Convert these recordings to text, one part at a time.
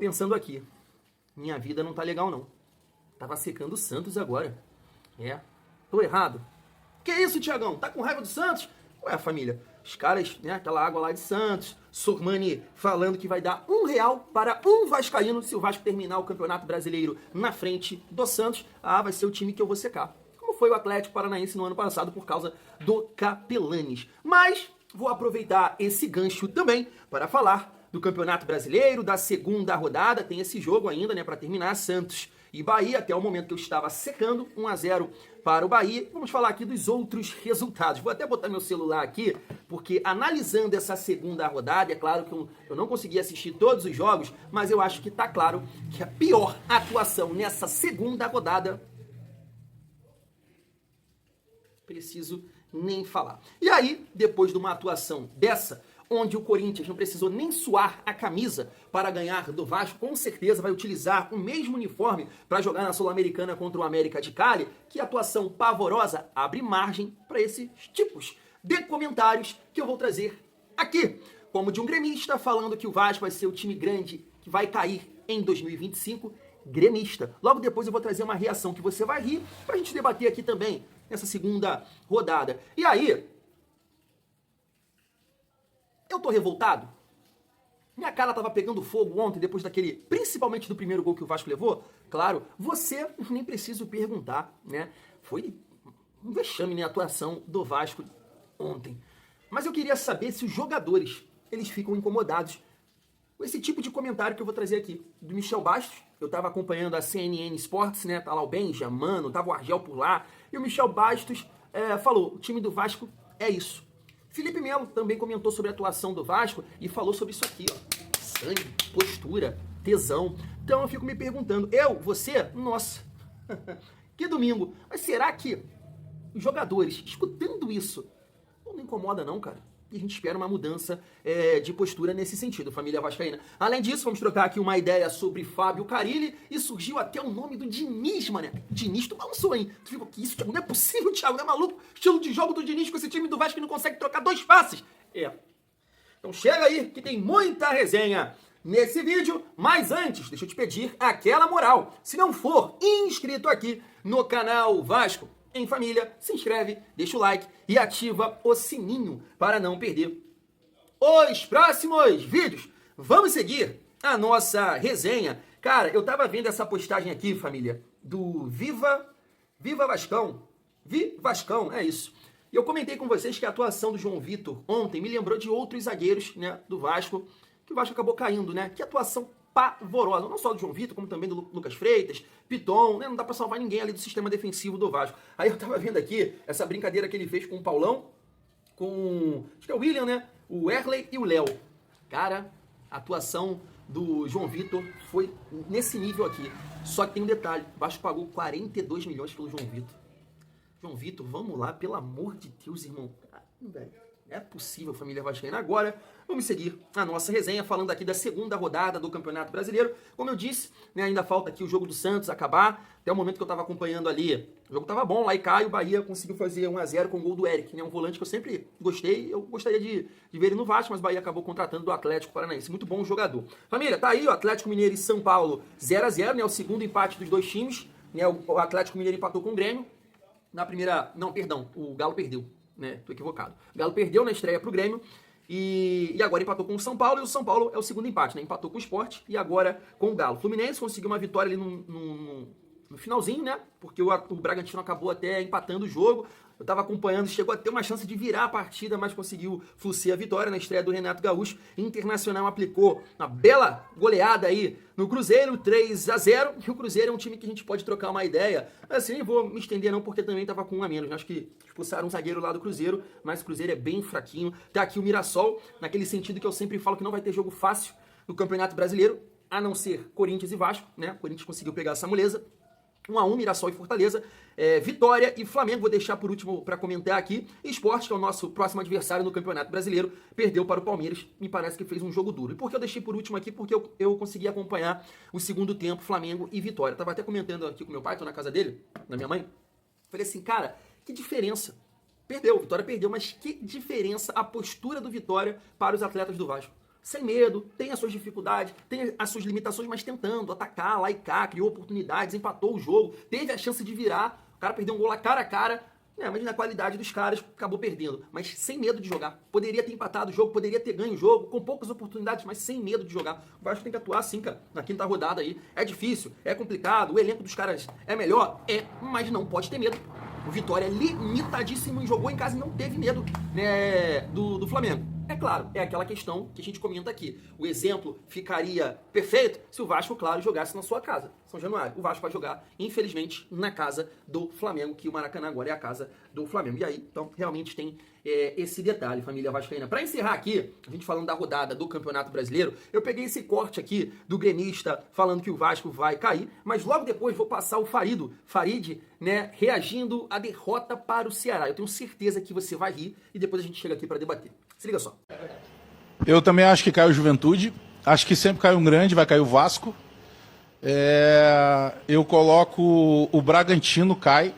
pensando aqui, minha vida não tá legal não. Tava secando o Santos agora. Tô errado. Que isso, Thiagão? Tá com raiva do Santos? Ué, família, os caras, né, aquela água lá de Santos, Sormani falando que vai dar R$1 para um vascaíno se o Vasco terminar o Campeonato Brasileiro na frente do Santos. Vai ser o time que eu vou secar. Como foi o Atlético Paranaense no ano passado por causa do Capelanes. Mas vou aproveitar esse gancho também para falar do Campeonato Brasileiro, da segunda rodada. Tem esse jogo ainda, né, para terminar, Santos e Bahia, até o momento que eu estava secando, 1-0 para o Bahia. Vamos falar aqui dos outros resultados. Vou até botar meu celular aqui, porque analisando essa segunda rodada, é claro que eu não consegui assistir todos os jogos, mas eu acho que tá claro que a pior atuação nessa segunda rodada, preciso nem falar. E aí, depois de uma atuação dessa, onde o Corinthians não precisou nem suar a camisa para ganhar do Vasco, com certeza vai utilizar o mesmo uniforme para jogar na Sul-Americana contra o América de Cali, que atuação pavorosa abre margem para esses tipos de comentários que eu vou trazer aqui. Como de um gremista falando que o Vasco vai ser o time grande que vai cair em 2025, gremista. Logo depois eu vou trazer uma reação que você vai rir para a gente debater aqui também nessa segunda rodada. E aí, eu tô revoltado? Minha cara tava pegando fogo ontem, depois daquele, principalmente do primeiro gol que o Vasco levou. Claro, você nem preciso perguntar, né? Foi um vexame, né, a atuação do Vasco ontem. Mas eu queria saber se os jogadores, eles ficam incomodados com esse tipo de comentário que eu vou trazer aqui. Do Michel Bastos, eu tava acompanhando a CNN Sports, né? Tá lá o Benja, Mano, tava o Argel por lá. E o Michel Bastos falou, o time do Vasco é isso. Felipe Melo também comentou sobre a atuação do Vasco e falou sobre isso aqui, ó. Sangue, postura, tesão. Então eu fico me perguntando, você, nossa, que domingo. Mas será que os jogadores, escutando isso, não incomoda não, cara? E a gente espera uma mudança de postura nesse sentido, família vascaína. Além disso, vamos trocar aqui uma ideia sobre Fábio Carille e surgiu até o nome do Diniz, mané. Diniz, tu balançou, hein? Tu ficou aqui, isso, Thiago, não é possível, Thiago, não é maluco? Estilo de jogo do Diniz com esse time do Vasco que não consegue trocar 2 passes. Então chega aí que tem muita resenha nesse vídeo, mas antes, deixa eu te pedir aquela moral. Se não for inscrito aqui no canal Vasco em Família, se inscreve, deixa o like e ativa o sininho para não perder os próximos vídeos. Vamos seguir a nossa resenha. Cara, eu tava vendo essa postagem aqui, família, do Viva Vascão. Vascão, é isso. E eu comentei com vocês que a atuação do João Vitor ontem me lembrou de outros zagueiros, né, do Vasco, que o Vasco acabou caindo, né? Que atuação pavorosa, não só do João Vitor, como também do Lucas Freitas, Piton, né? Não dá pra salvar ninguém ali do sistema defensivo do Vasco. Aí eu tava vendo aqui essa brincadeira que ele fez com o Paulão, com, acho que é o William, né? O Erley e o Léo. Cara, a atuação do João Vitor foi nesse nível aqui. Só que tem um detalhe, o Vasco pagou 42 milhões pelo João Vitor. João Vitor, vamos lá, pelo amor de Deus, irmão. Velho. É possível, família vascaína. Agora, vamos seguir a nossa resenha, falando aqui da segunda rodada do Campeonato Brasileiro. Como eu disse, né, ainda falta aqui o jogo do Santos acabar. Até o momento que eu estava acompanhando ali, o jogo estava bom lá e Caio, o Bahia conseguiu fazer 1-0 com o gol do Eric, né, um volante que eu sempre gostei. Eu gostaria de ver ele no Vasco, mas o Bahia acabou contratando do Atlético Paranaense. Muito bom jogador. Família, tá aí o Atlético Mineiro e São Paulo 0-0, né, o segundo empate dos dois times. Né, o Atlético Mineiro empatou com o Grêmio. Na primeira... Não, perdão, o Galo perdeu. Né, tô equivocado. O Galo perdeu na estreia pro Grêmio e agora empatou com o São Paulo, e o São Paulo é o segundo empate, né? Empatou com o Sport e agora com o Galo. O Fluminense conseguiu uma vitória ali no finalzinho, né? Porque o Bragantino acabou até empatando o jogo. Eu tava acompanhando, chegou a ter uma chance de virar a partida, mas conseguiu fucer a vitória na estreia do Renato Gaúcho. Internacional aplicou uma bela goleada aí no Cruzeiro, 3-0. E o Cruzeiro é um time que a gente pode trocar uma ideia. Assim, nem vou me estender não, porque também tava com 1 a menos. Acho que expulsaram um zagueiro lá do Cruzeiro, mas o Cruzeiro é bem fraquinho. Tá aqui o Mirassol, naquele sentido que eu sempre falo que não vai ter jogo fácil no Campeonato Brasileiro, a não ser Corinthians e Vasco, né? O Corinthians conseguiu pegar essa moleza. 1-1, Mirassol e Fortaleza, Vitória e Flamengo, vou deixar por último para comentar aqui. Sport, que é o nosso próximo adversário no Campeonato Brasileiro, perdeu para o Palmeiras, me parece que fez um jogo duro. E por que eu deixei por último aqui? Porque eu consegui acompanhar o segundo tempo, Flamengo e Vitória. Tava até comentando aqui com meu pai, tô na casa dele, na minha mãe. Falei assim, cara, que diferença. Perdeu, Vitória perdeu, mas que diferença a postura do Vitória para os atletas do Vasco. sem medo, tem as suas dificuldades, tem as suas limitações, mas tentando atacar lá e cá, criou oportunidades, empatou o jogo, teve a chance de virar, o cara perdeu um gol lá cara a cara, mas na qualidade dos caras acabou perdendo, mas sem medo de jogar. Poderia ter empatado o jogo, poderia ter ganho o jogo, com poucas oportunidades, mas sem medo de jogar. O Vasco tem que atuar assim, cara, na quinta rodada aí. É difícil, é complicado, o elenco dos caras é melhor, mas não pode ter medo. O Vitória é limitadíssimo e jogou em casa e não teve medo, né, do Flamengo. É claro, é aquela questão que a gente comenta aqui. O exemplo ficaria perfeito se o Vasco, claro, jogasse na sua casa, São Januário. O Vasco vai jogar, infelizmente, na casa do Flamengo, que o Maracanã agora é a casa do Flamengo. E aí, então, realmente tem esse detalhe, família vascaína. Para encerrar aqui, a gente falando da rodada do Campeonato Brasileiro, eu peguei esse corte aqui do gremista falando que o Vasco vai cair, mas logo depois vou passar o Farid, né, reagindo à derrota para o Ceará. Eu tenho certeza que você vai rir e depois a gente chega aqui para debater. Se liga só. Eu também acho que cai o Juventude. Acho que sempre cai um grande, vai cair o Vasco. Eu coloco o Bragantino cai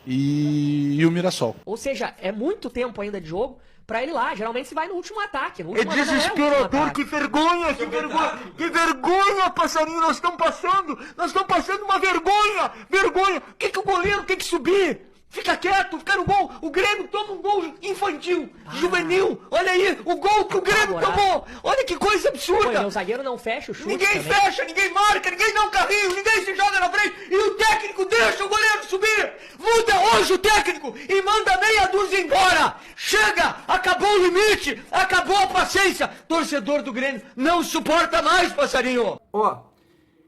e o Mirassol. Ou seja, é muito tempo ainda de jogo pra ele lá. Geralmente se vai no último ataque. No último desesperador, que vergonha, que vergonha, que vergonha, passarinho, nós estamos passando uma vergonha, o que o goleiro tem que subir? Fica quieto, fica no gol. O Grêmio toma um gol infantil, juvenil. Olha aí, o gol que o Grêmio tomou. Olha que coisa absurda. Pô, o zagueiro não fecha o chute. Ninguém também fecha, ninguém marca, ninguém dá um carrinho, ninguém se joga na frente. E o técnico deixa o goleiro subir. Muda hoje o técnico e manda meia dúzia embora. Chega, acabou o limite, acabou a paciência. Torcedor do Grêmio não suporta mais, passarinho. Ó,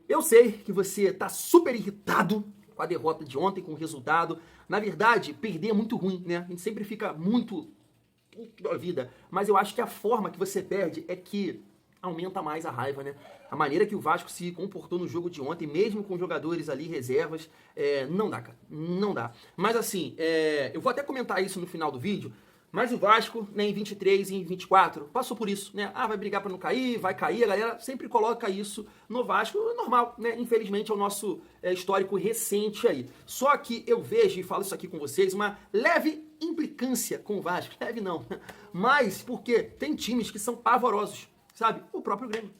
eu sei que você tá super irritado com a derrota de ontem, com o resultado. Na verdade, perder é muito ruim, né? A gente sempre fica muito da vida. Mas eu acho que a forma que você perde é que aumenta mais a raiva, né? A maneira que o Vasco se comportou no jogo de ontem, mesmo com jogadores ali, reservas, não dá, cara. Não dá. Mas assim, eu vou até comentar isso no final do vídeo, mas o Vasco, né, em 23 e em 24, passou por isso, né? Vai brigar pra não cair, vai cair, a galera sempre coloca isso no Vasco, normal, né? Infelizmente é o nosso histórico recente aí. Só que eu vejo, e falo isso aqui com vocês, uma leve implicância com o Vasco. Leve não, mas porque tem times que são pavorosos, sabe? O próprio Grêmio.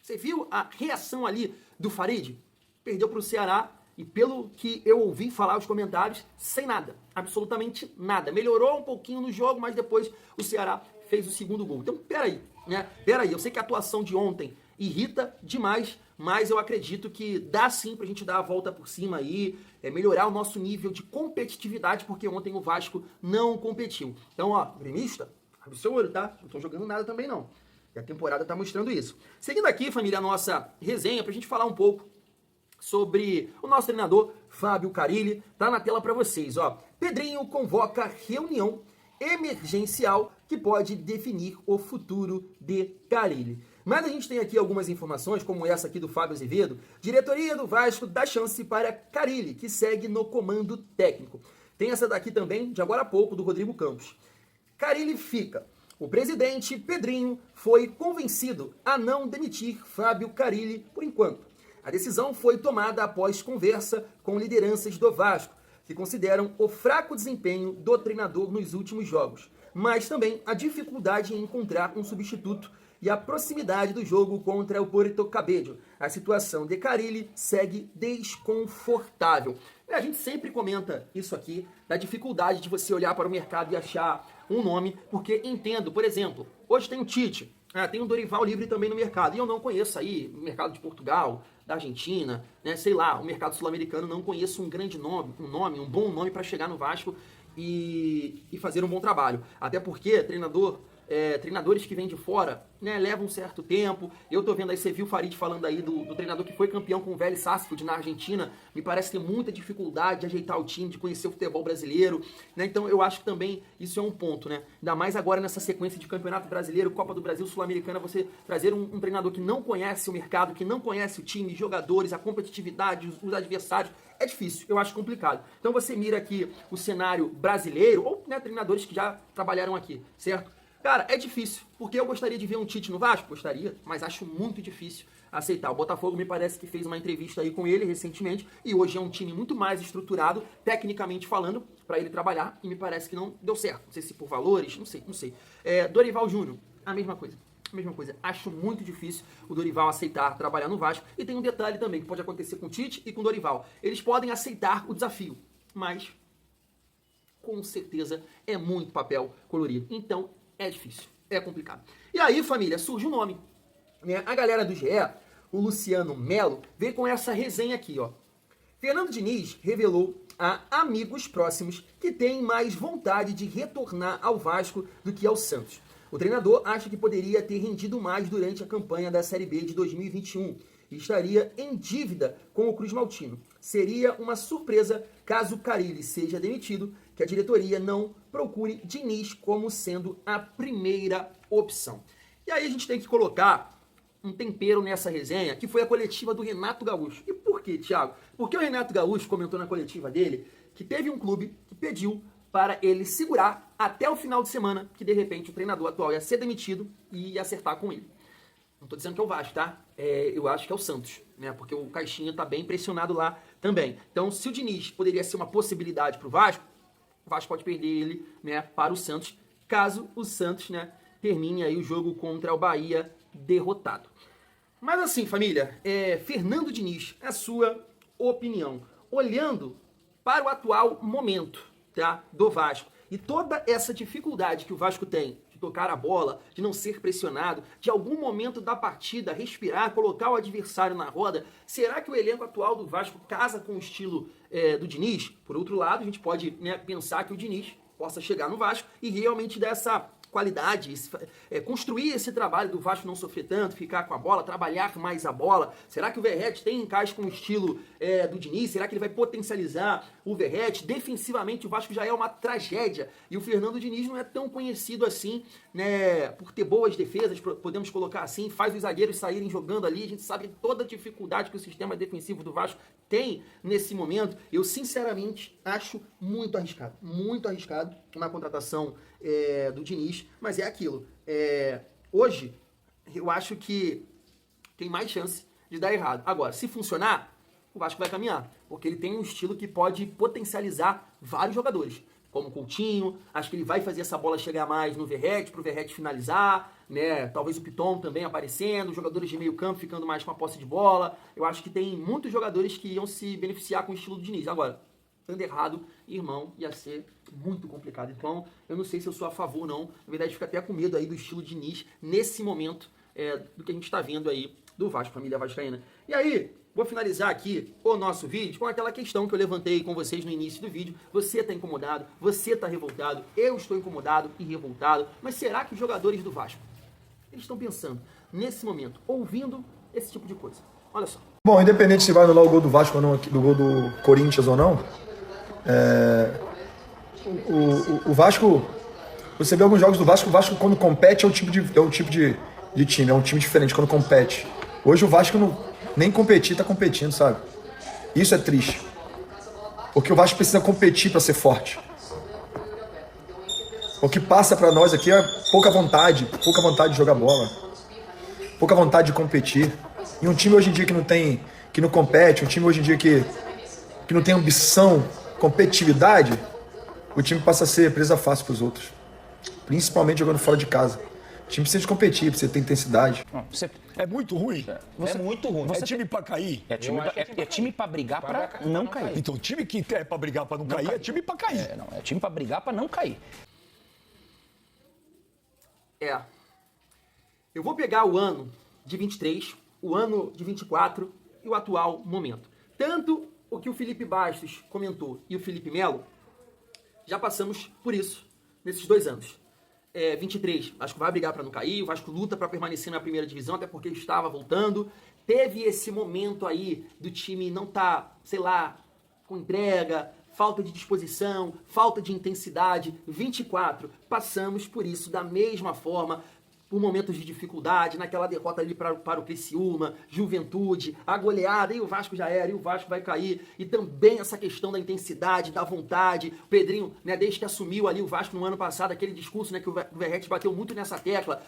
Você viu a reação ali do Farid? Perdeu pro Ceará. E pelo que eu ouvi falar os comentários, sem nada, absolutamente nada. Melhorou um pouquinho no jogo, mas depois o Ceará fez o segundo gol. Então, peraí, né? Peraí, eu sei que a atuação de ontem irrita demais, mas eu acredito que dá sim pra gente dar a volta por cima aí, melhorar o nosso nível de competitividade, porque ontem o Vasco não competiu. Então, ó, gremista, abre o seu olho, tá? Não tô jogando nada também não. E a temporada tá mostrando isso. Seguindo aqui, família, a nossa resenha, pra gente falar um pouco sobre o nosso treinador, Fábio Carille. Tá na tela para vocês, ó. Pedrinho convoca reunião emergencial que pode definir o futuro de Carille. Mas a gente tem aqui algumas informações, como essa aqui do Fábio Azevedo. Diretoria do Vasco dá chance para Carille, que segue no comando técnico. Tem essa daqui também, de agora a pouco, do Rodrigo Campos. Carille fica. O presidente Pedrinho foi convencido a não demitir Fábio Carille por enquanto. A decisão foi tomada após conversa com lideranças do Vasco, que consideram o fraco desempenho do treinador nos últimos jogos, mas também a dificuldade em encontrar um substituto e a proximidade do jogo contra o Porto Cabello. A situação de Carille segue desconfortável. A gente sempre comenta isso aqui, da dificuldade de você olhar para o mercado e achar um nome, porque entendo, por exemplo, hoje tem o Tite, tem um Dorival Livre também no mercado, e eu não conheço aí o mercado de Portugal, da Argentina, né, sei lá, o mercado sul-americano, não conheço um grande nome, um bom nome para chegar no Vasco e fazer um bom trabalho. Até porque treinadores que vêm de fora, né, levam um certo tempo. Eu tô vendo aí, você viu o Farid falando aí do treinador que foi campeão com o Vélez Sarsfield na Argentina, me parece ter muita dificuldade de ajeitar o time, de conhecer o futebol brasileiro, né? Então eu acho que também isso é um ponto, né? Ainda mais agora nessa sequência de Campeonato Brasileiro, Copa do Brasil, Sul-Americana, você trazer um treinador que não conhece o mercado, que não conhece o time, os jogadores, a competitividade, os adversários, é difícil, eu acho complicado. Então você mira aqui o cenário brasileiro, ou, né, treinadores que já trabalharam aqui, certo? Cara, é difícil, porque eu gostaria de ver um Tite no Vasco, gostaria, mas acho muito difícil aceitar. O Botafogo me parece que fez uma entrevista aí com ele recentemente, e hoje é um time muito mais estruturado, tecnicamente falando, para ele trabalhar, e me parece que não deu certo. Não sei se por valores, não sei. Dorival Júnior, a mesma coisa. mesma coisa. Acho muito difícil o Dorival aceitar trabalhar no Vasco. E tem um detalhe também que pode acontecer com o Tite e com o Dorival. Eles podem aceitar o desafio, mas com certeza é muito papel colorido. Então é difícil, é complicado. E aí, família, surge o nome. Né? A galera do GE, o Luciano Melo, veio com essa resenha aqui, ó. Fernando Diniz revelou a amigos próximos que têm mais vontade de retornar ao Vasco do que ao Santos. O treinador acha que poderia ter rendido mais durante a campanha da Série B de 2021 e estaria em dívida com o Cruz Maltino. Seria uma surpresa caso Carille seja demitido, que a diretoria não procure Diniz como sendo a primeira opção. E aí a gente tem que colocar um tempero nessa resenha, que foi a coletiva do Renato Gaúcho. E por quê, Thiago? Porque o Renato Gaúcho comentou na coletiva dele que teve um clube que pediu para ele segurar até o final de semana, que de repente o treinador atual ia ser demitido e ia acertar com ele. Não tô dizendo que é o Vasco, tá? Eu acho que é o Santos, né? Porque o Caixinha tá bem pressionado lá também. Então, se o Diniz poderia ser uma possibilidade pro Vasco, o Vasco pode perder ele, né, para o Santos, caso o Santos, né, termine aí o jogo contra o Bahia derrotado. Mas assim, família, Fernando Diniz, a sua opinião, olhando para o atual momento, tá, do Vasco e toda essa dificuldade que o Vasco tem de tocar a bola, de não ser pressionado, de algum momento da partida respirar, colocar o adversário na roda, será que o elenco atual do Vasco casa com o estilo do Diniz? Por outro lado, a gente pode, né, pensar que o Diniz possa chegar no Vasco e realmente dar essa qualidade, construir esse trabalho do Vasco não sofrer tanto, ficar com a bola, trabalhar mais a bola. Será que o Verratti tem encaixe com o estilo do Diniz? Será que ele vai potencializar o Verratti? Defensivamente o Vasco já é uma tragédia e o Fernando Diniz não é tão conhecido assim, né, por ter boas defesas, podemos colocar assim, faz os zagueiros saírem jogando ali. A gente sabe toda a dificuldade que o sistema defensivo do Vasco tem nesse momento. Eu sinceramente acho muito arriscado uma contratação do Diniz, mas é aquilo. Hoje, eu acho que tem mais chance de dar errado. Agora, se funcionar, o Vasco vai caminhar, porque ele tem um estilo que pode potencializar vários jogadores, como o Coutinho. Acho que ele vai fazer essa bola chegar mais no Verratti, pro Verratti finalizar, né? Talvez o Piton também aparecendo, jogadores de meio campo ficando mais com a posse de bola. Eu acho que tem muitos jogadores que iam se beneficiar com o estilo do Diniz. Agora, dando errado, irmão, ia ser muito complicado. Então, eu não sei se eu sou a favor ou não. Na verdade, fico até com medo aí do estilo Diniz nesse momento do que a gente está vendo aí do Vasco, família vascaína. E aí, vou finalizar aqui o nosso vídeo com aquela questão que eu levantei com vocês no início do vídeo. Você está incomodado, você está revoltado, eu estou incomodado e revoltado. Mas será que os jogadores do Vasco, eles estão pensando nesse momento, ouvindo esse tipo de coisa? Olha só. Bom, independente se vai anular o gol do Vasco ou não, do gol do Corinthians ou não, o Vasco, você vê alguns jogos do Vasco, o Vasco quando compete é um tipo de time, é um time diferente quando compete. Hoje o Vasco nem competir, tá competindo, sabe? Isso é triste. Porque o Vasco precisa competir para ser forte. O que passa para nós aqui é pouca vontade de jogar bola, pouca vontade de competir. E um time hoje em dia que não compete, um time hoje em dia que não tem ambição, competitividade, o time passa a ser presa fácil para os outros. Principalmente jogando fora de casa. O time precisa de competir, precisa ter intensidade. É muito ruim. É muito ruim. É time pra cair. É time pra brigar pra não cair. Então, time que é pra brigar pra não cair é time pra cair. É time pra brigar pra não cair. Eu vou pegar o ano de 23, o ano de 24 e o atual momento. Tanto o que o Felipe Bastos comentou e o Felipe Melo, já passamos por isso nesses 2 anos. 23, o Vasco vai brigar para não cair, o Vasco luta para permanecer na primeira divisão, até porque estava voltando. Teve esse momento aí do time não tá, sei lá, com entrega, falta de disposição, falta de intensidade. 24, passamos por isso da mesma forma, por momentos de dificuldade, naquela derrota ali para o Criciúma, Juventude, a goleada, e o Vasco já era, e o Vasco vai cair, e também essa questão da intensidade, da vontade. O Pedrinho, né, desde que assumiu ali o Vasco no ano passado, aquele discurso, né, que o Verratti bateu muito nessa tecla,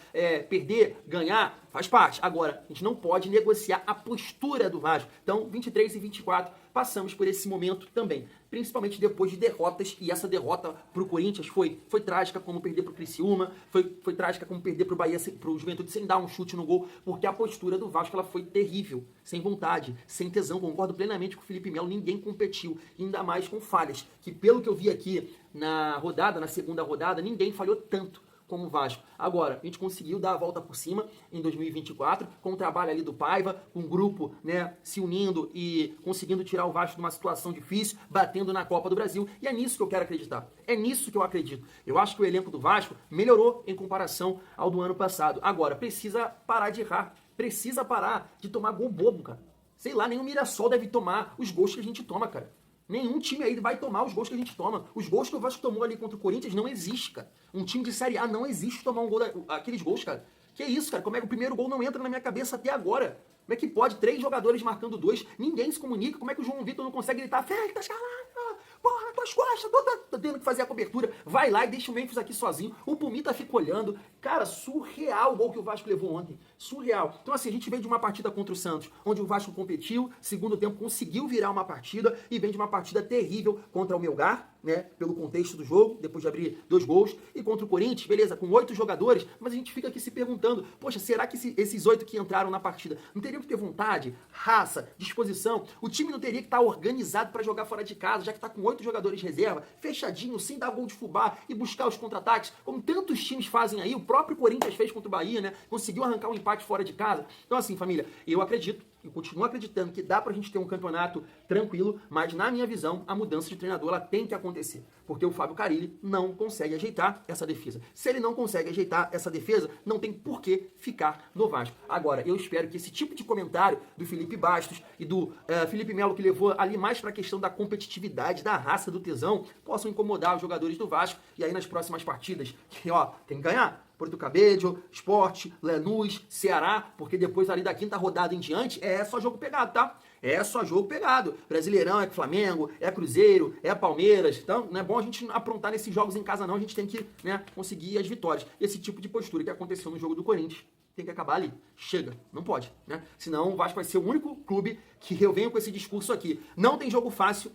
perder, ganhar, Faz parte. Agora, a gente não pode negociar a postura do Vasco. Então, 23 e 24, passamos por esse momento também. Principalmente depois de derrotas, e essa derrota pro Corinthians foi trágica, como perder pro Criciúma, foi trágica como perder pro Bahia, pro Juventude sem dar um chute no gol, porque a postura do Vasco ela foi terrível, sem vontade, sem tesão. Concordo plenamente com o Felipe Melo, ninguém competiu, ainda mais com falhas, que pelo que eu vi aqui na segunda rodada, ninguém falhou tanto como o Vasco. Agora, a gente conseguiu dar a volta por cima em 2024, com o trabalho ali do Paiva, com o grupo, né, se unindo e conseguindo tirar o Vasco de uma situação difícil, batendo na Copa do Brasil, e é nisso que eu quero acreditar. É nisso que eu acredito. Eu acho que o elenco do Vasco melhorou em comparação ao do ano passado. Agora, precisa parar de errar, precisa parar de tomar gol bobo, cara. Sei lá, nem o Mirassol deve tomar os gols que a gente toma, cara. Nenhum time aí vai tomar os gols que a gente toma. Os gols que o Vasco tomou ali contra o Corinthians não existe, cara. Um time de Série A não existe tomar um gol aqueles gols, cara. Que isso, cara? Como é que o primeiro gol não entra na minha cabeça até agora? Como é que pode? 3 jogadores marcando 2, ninguém se comunica. Como é que o João Vitor não consegue gritar? Félix, tá escalado, porra, nas tuas costas, tô tendo que fazer a cobertura. Vai lá e deixa o Memphis aqui sozinho. O Pumita fica olhando. Cara, surreal o gol que o Vasco levou ontem. Surreal. Então assim, a gente veio de uma partida contra o Santos, onde o Vasco competiu, segundo tempo conseguiu virar uma partida, e vem de uma partida terrível contra o Melgar, né, pelo contexto do jogo, depois de abrir 2 gols, e contra o Corinthians, beleza, com 8 jogadores, mas a gente fica aqui se perguntando, poxa, será que esses 8 que entraram na partida não teriam que ter vontade, raça, disposição? O time não teria que estar organizado para jogar fora de casa, já que está com 8 jogadores reserva, fechadinho, sem dar gol de fubá e buscar os contra-ataques, como tantos times fazem aí, o próprio Corinthians fez contra o Bahia, né, conseguiu arrancar um empate fora de casa. Então assim, família, eu acredito, e continuo acreditando que dá pra gente ter um campeonato tranquilo, mas na minha visão, a mudança de treinador ela tem que acontecer, porque o Fábio Carille não consegue ajeitar essa defesa. Se ele não consegue ajeitar essa defesa, não tem por que ficar no Vasco. Agora, eu espero que esse tipo de comentário do Felipe Bastos e do Felipe Melo, que levou ali mais pra questão da competitividade, da raça, do tesão, possam incomodar os jogadores do Vasco, e aí nas próximas partidas, que ó, tem que ganhar. Porto Cabedelo, Sport, Lanús, Ceará, porque depois ali da 5ª rodada em diante é só jogo pegado, tá? É só jogo pegado. Brasileirão é Flamengo, é Cruzeiro, é Palmeiras. Então não é bom a gente aprontar nesses jogos em casa não, a gente tem que, né, conseguir as vitórias. Esse tipo de postura que aconteceu no jogo do Corinthians tem que acabar ali. Chega, não pode, né? Senão o Vasco vai ser o único clube que eu venho com esse discurso aqui. Não tem jogo fácil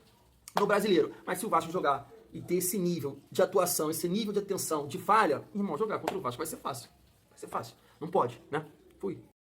no Brasileiro, mas se o Vasco jogar e ter esse nível de atuação, esse nível de atenção, de falha, irmão, jogar contra o Vasco vai ser fácil. Vai ser fácil. Não pode, né? Fui.